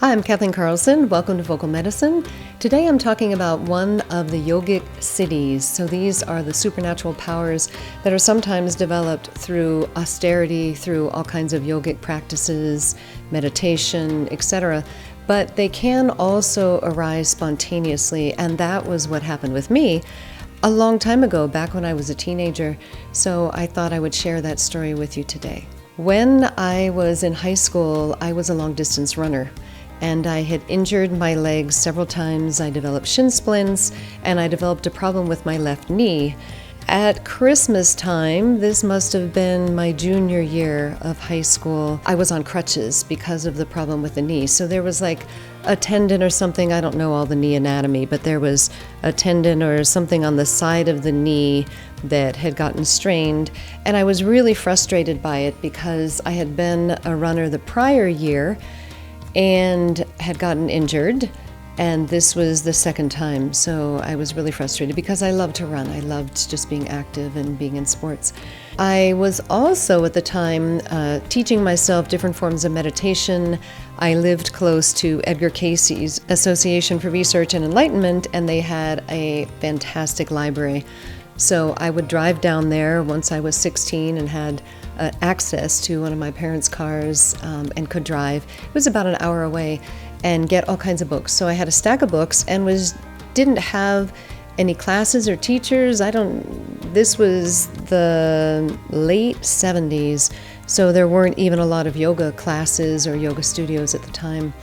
Hi, I'm Kathleen Karlsen. Welcome to Vocal Medicine. Today I'm talking about one of the yogic siddhis. So these are the supernatural powers that are sometimes developed through austerity, through all kinds of yogic practices, meditation, etc. But they can also arise spontaneously, and that was what happened with me a long time ago, back when I was a teenager. So I thought I would share that story with you today. When I was in high school, I was a long-distance runner. And I had injured my legs several times. I developed shin splints, and I developed a problem with my left knee. At Christmas time, this must have been my junior year of high school, I was on crutches because of the problem with the knee. So there was like a tendon or something, I don't know all the knee anatomy, but there was a tendon or something on the side of the knee that had gotten strained. And I was really frustrated by it because I had been a runner the prior year and had gotten injured, and this was the second time. So I was really frustrated because I loved to run. I loved just being active and being in sports. I was also at the time teaching myself different forms of meditation. I lived close to Edgar Cayce's Association for Research and Enlightenment, and they had a fantastic library. So I would drive down there once I was 16 and had access to one of my parents' cars and could drive. It was about an hour away, and get all kinds of books. So I had a stack of books and didn't have any classes or teachers. This was the late 70s, so there weren't even a lot of yoga classes or yoga studios at the time.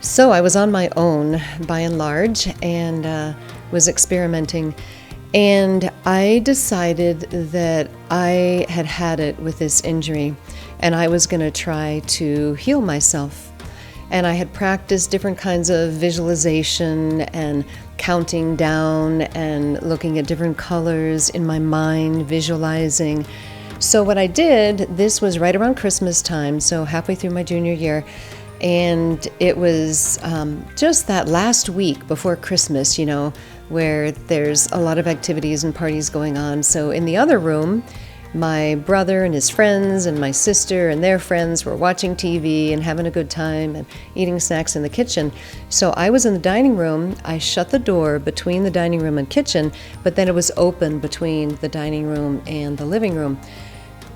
So I was on my own by and large and was experimenting. And I decided that I had had it with this injury, and I was going to try to heal myself. And I had practiced different kinds of visualization and counting down and looking at different colors in my mind, visualizing. So what I did, this was right around Christmas time, so halfway through my junior year, and it was just that last week before Christmas, where there's a lot of activities and parties going on. So in the other room, my brother and his friends and my sister and their friends were watching TV and having a good time and eating snacks in the kitchen. So I was in the dining room. I shut the door between the dining room and kitchen, but then it was open between the dining room and the living room.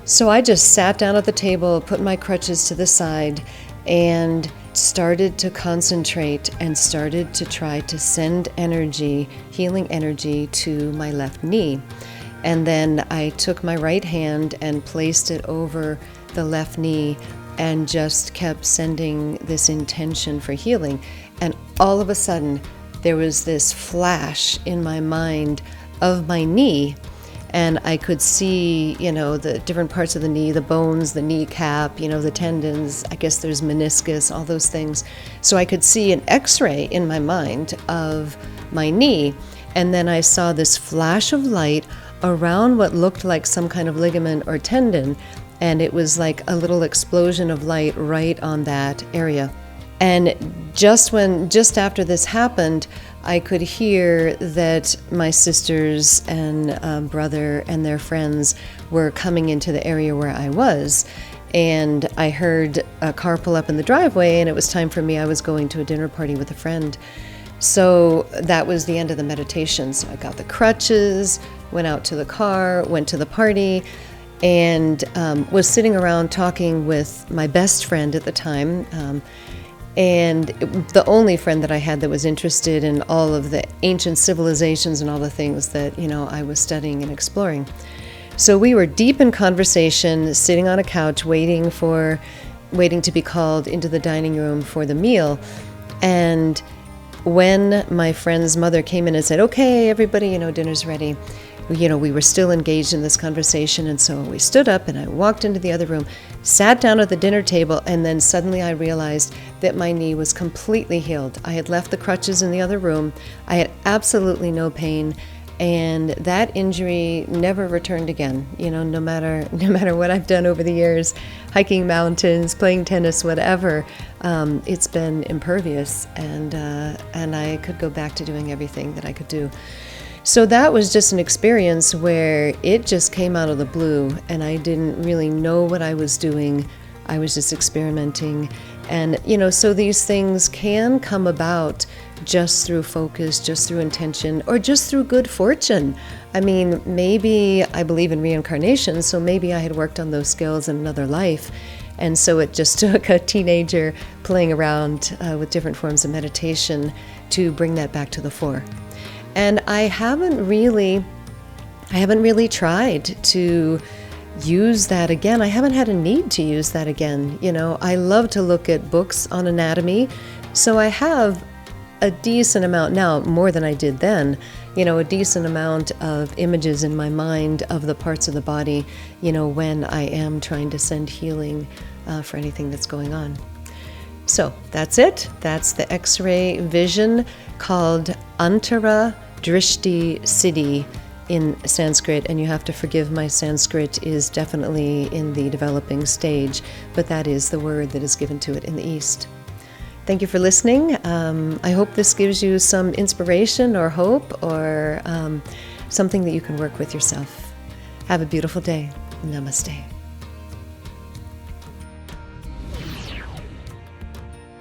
So I just sat down at the table, put my crutches to the side, and started to concentrate and started to try to send energy, healing energy, to my left knee. And then I took my right hand and placed it over the left knee and just kept sending this intention for healing. And all of a sudden, there was this flash in my mind of my knee, and I could see, the different parts of the knee, the bones, the kneecap, the tendons, I guess there's meniscus, all those things. So I could see an x-ray in my mind of my knee. And then I saw this flash of light around what looked like some kind of ligament or tendon. And it was like a little explosion of light right on that area. And just after this happened, I could hear that my sisters and brother and their friends were coming into the area where I was. And I heard a car pull up in the driveway, and it was time for me. I was going to a dinner party with a friend. So that was the end of the meditation. So I got the crutches, went out to the car, went to the party, and was sitting around talking with my best friend at the time. And the only friend that I had that was interested in all of the ancient civilizations and all the things that, I was studying and exploring. So we were deep in conversation, sitting on a couch, waiting to be called into the dining room for the meal. And when my friend's mother came in and said, "Okay, everybody, dinner's ready," we were still engaged in this conversation, and so we stood up and I walked into the other room, sat down at the dinner table, and then suddenly I realized that my knee was completely healed. I had left the crutches in the other room. I had absolutely no pain, and that injury never returned again. No matter what I've done over the years, hiking mountains, playing tennis, whatever, it's been impervious, and I could go back to doing everything that I could do. So that was just an experience where it just came out of the blue, and I didn't really know what I was doing. I was just experimenting, And, so these things can come about just through focus, just through intention, or just through good fortune. I mean, maybe I believe in reincarnation, so maybe I had worked on those skills in another life. And so it just took a teenager playing around with different forms of meditation to bring that back to the fore. And I haven't really tried to use that again. I haven't had a need to use that again. I love to look at books on anatomy, so I have a decent amount now, more than I did then, a decent amount of images in my mind of the parts of the body, when I am trying to send healing for anything that's going on. So that's it. That's the X-ray vision, called Antara Drishti Siddhi in Sanskrit, and you have to forgive my Sanskrit is definitely in the developing stage, but that is the word that is given to it in the East. Thank you for listening. I hope this gives you some inspiration or hope or something that you can work with yourself. Have a beautiful day. Namaste.